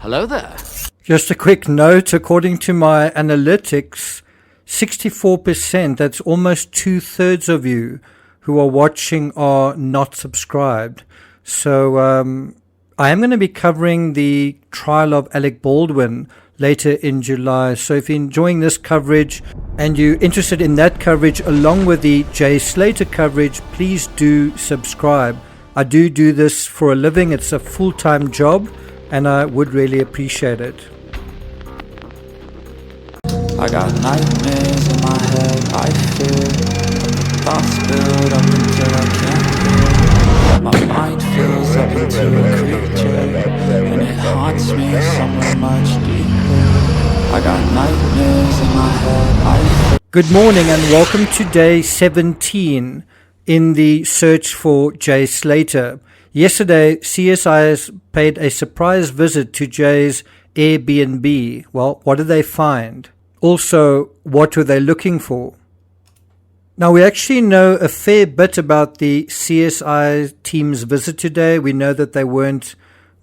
Hello there. Just a quick note, according to my analytics, 64%, that's almost 2/3 of you who are watching are not subscribed. So I am going to be covering the trial of Alec Baldwin later in July. So if you're enjoying this coverage and you're interested in that coverage along with the Jay Slater coverage, please do subscribe. I do this for a living. It's a full-time job and I would really appreciate it. I got nightmares in my head, I fear thoughts build up until I can't hear. My mind fills up into a creature, and it haunts me somewhere much deeper. I got nightmares in my head, I fear. Good morning and welcome to day 17 in the search for Jay Slater. Yesterday, CSIS paid a surprise visit to Jay's Airbnb. Well, what did they find? Also, what were they looking for? Now, we actually know a fair bit about the CSI team's visit today. We know that they weren't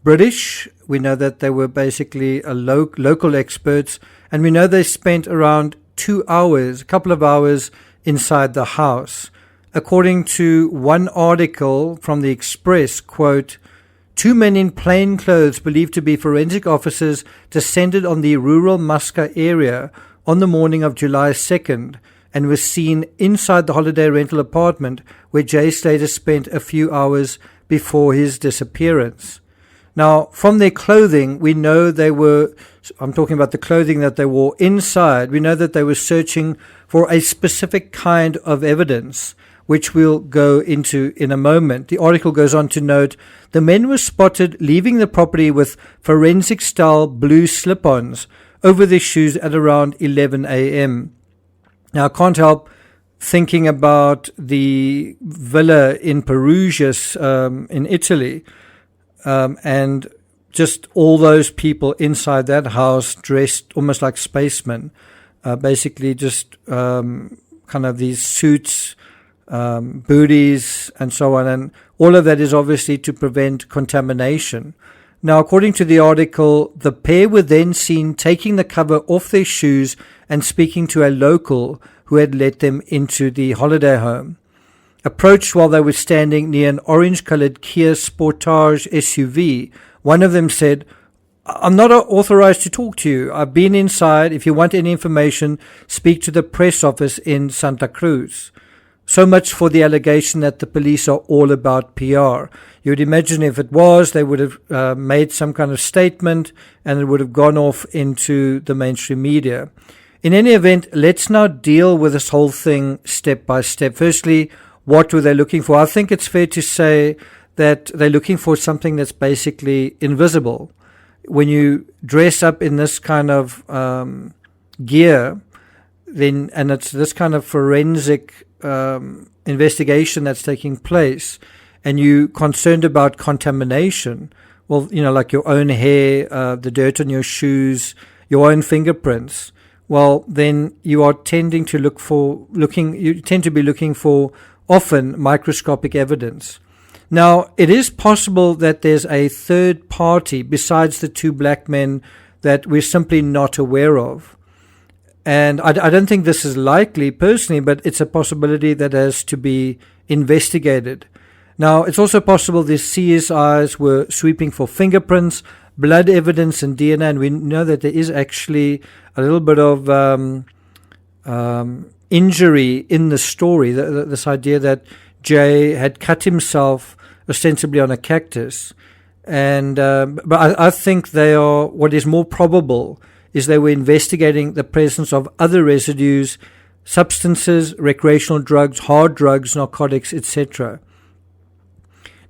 British. We know that they were basically local experts. And we know they spent around 2 hours, a couple of hours inside the house. According to one article from the Express, quote, "Two men in plain clothes believed to be forensic officers descended on the rural Muscat area on the morning of July 2nd and was seen inside the holiday rental apartment where Jay Slater spent a few hours before his disappearance." Now, from their clothing, we know I'm talking about the clothing that they wore inside, we know that they were searching for a specific kind of evidence, which we'll go into in a moment. The article goes on to note, the men were spotted leaving the property with forensic-style blue slip-ons over their shoes at around 11 a.m. Now, I can't help thinking about the villa in Perugia in Italy, and just all those people inside that house dressed almost like spacemen, basically just kind of these suits, booties and so on, and all of that is obviously to prevent contamination. Now, according to the article, the pair were then seen taking the cover off their shoes and speaking to a local who had let them into the holiday home. Approached while they were standing near an orange-colored Kia Sportage SUV, one of them said, "I'm not authorized to talk to you. I've been inside. If you want any information, speak to the press office in Santa Cruz." So much for the allegation that the police are all about PR. You would imagine if it was, they would have made some kind of statement and it would have gone off into the mainstream media. In any event, let's now deal with this whole thing step by step. Firstly, what were they looking for? I think it's fair to say that they're looking for something that's basically invisible. When you dress up in this kind of gear, and it's this kind of forensic investigation that's taking place, and you concerned about contamination, well, like your own hair, the dirt on your shoes, your own fingerprints, well, then you are tending to you tend to be looking for often microscopic evidence. Now, it is possible that there's a third party besides the two black men that we're simply not aware of. And I don't think this is likely personally, but it's a possibility that has to be investigated. Now, it's also possible the CSIs were sweeping for fingerprints, blood evidence, and DNA, and we know that there is actually a little bit of injury in the story, this idea that Jay had cut himself ostensibly on a cactus. And but I think what is more probable is they were investigating the presence of other residues, substances, recreational drugs, hard drugs, narcotics, etc.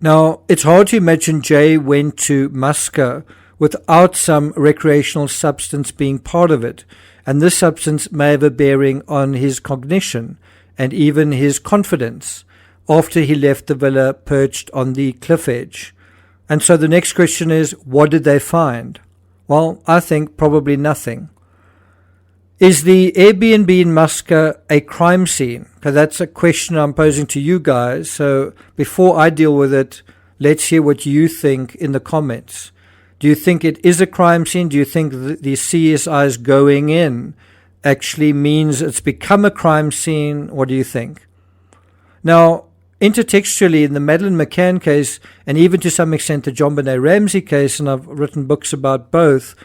Now, it's hard to imagine Jay went to Muscat without some recreational substance being part of it, and this substance may have a bearing on his cognition and even his confidence after he left the villa perched on the cliff edge. And so the next question is, what did they find? Well, I think probably nothing. Is the Airbnb in Muscat a crime scene? Because that's a question I'm posing to you guys. So before I deal with it, let's hear what you think in the comments. Do you think it is a crime scene? Do you think the CSI's going in actually means it's become a crime scene? What do you think? Now, intertextually, in the Madeleine McCann case, and even to some extent the John Benet Ramsey case, and I've written books about both,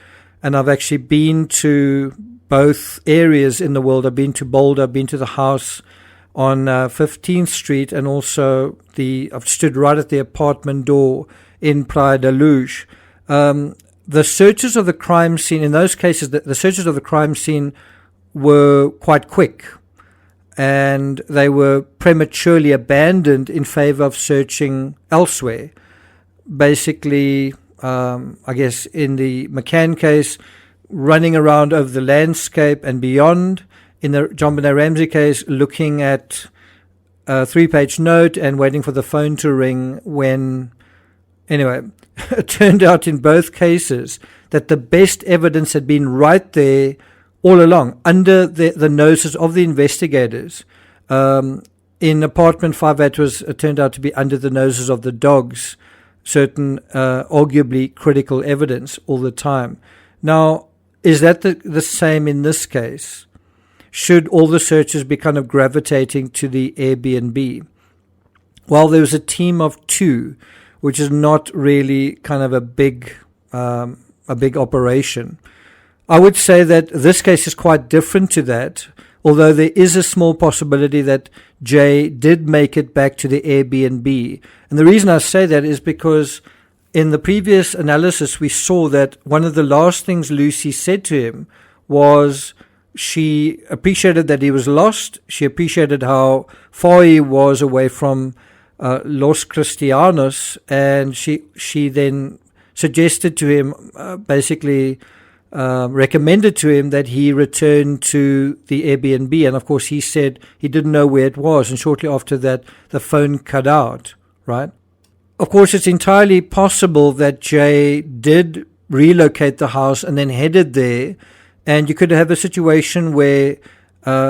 and I've actually been to both areas in the world. I've been to Boulder, I've been to the house on 15th Street, and also I've stood right at the apartment door in Playa de Luge. The searches of the crime scene, in those cases, the searches of the crime scene were quite quick, and they were prematurely abandoned in favor of searching elsewhere. Basically, I guess in the McCann case, running around over the landscape and beyond. In the John Benet Ramsey case, looking at a 3-page note and waiting for the phone to ring when... Anyway, it turned out in both cases that the best evidence had been right there all along, under the noses of the investigators. In apartment 5, it turned out to be under the noses of the dogs, certain arguably critical evidence all the time. Now, is that the same in this case? Should all the searches be kind of gravitating to the Airbnb? Well, there was a team of 2, which is not really kind of a big operation. I would say that this case is quite different to that, although there is a small possibility that Jay did make it back to the Airbnb. And the reason I say that is because in the previous analysis, we saw that one of the last things Lucy said to him was she appreciated that he was lost. She appreciated how far he was away from Los Cristianos, and she then suggested to him, recommended to him that he return to the Airbnb. And of course, he said he didn't know where it was. And shortly after that, the phone cut out, right? Of course, it's entirely possible that Jay did relocate the house and then headed there. And you could have a situation where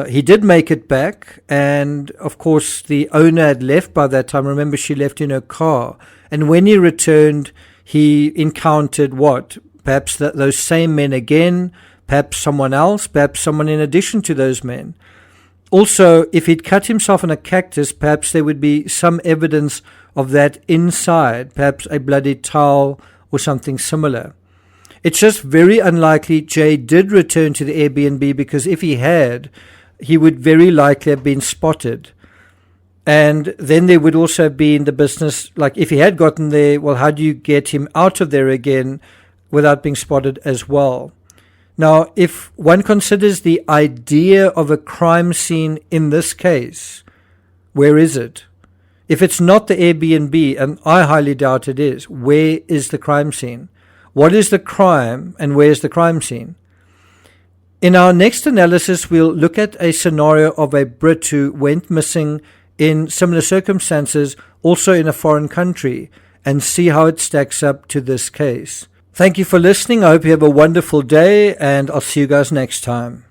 he did make it back. And of course, the owner had left by that time. Remember, she left in her car. And when he returned, he encountered what? Perhaps those same men again, perhaps someone else, perhaps someone in addition to those men. Also, if he'd cut himself on a cactus, perhaps there would be some evidence of that inside, perhaps a bloody towel or something similar. It's just very unlikely Jay did return to the Airbnb, because if he had, he would very likely have been spotted. And then there would also have been the business, like if he had gotten there, well, how do you get him out of there again without being spotted as well? Now, if one considers the idea of a crime scene in this case, where is it? If it's not the Airbnb, and I highly doubt it is, where is the crime scene? What is the crime and where's the crime scene? In our next analysis, we'll look at a scenario of a Brit who went missing in similar circumstances, also in a foreign country, and see how it stacks up to this case. Thank you for listening. I hope you have a wonderful day, and I'll see you guys next time.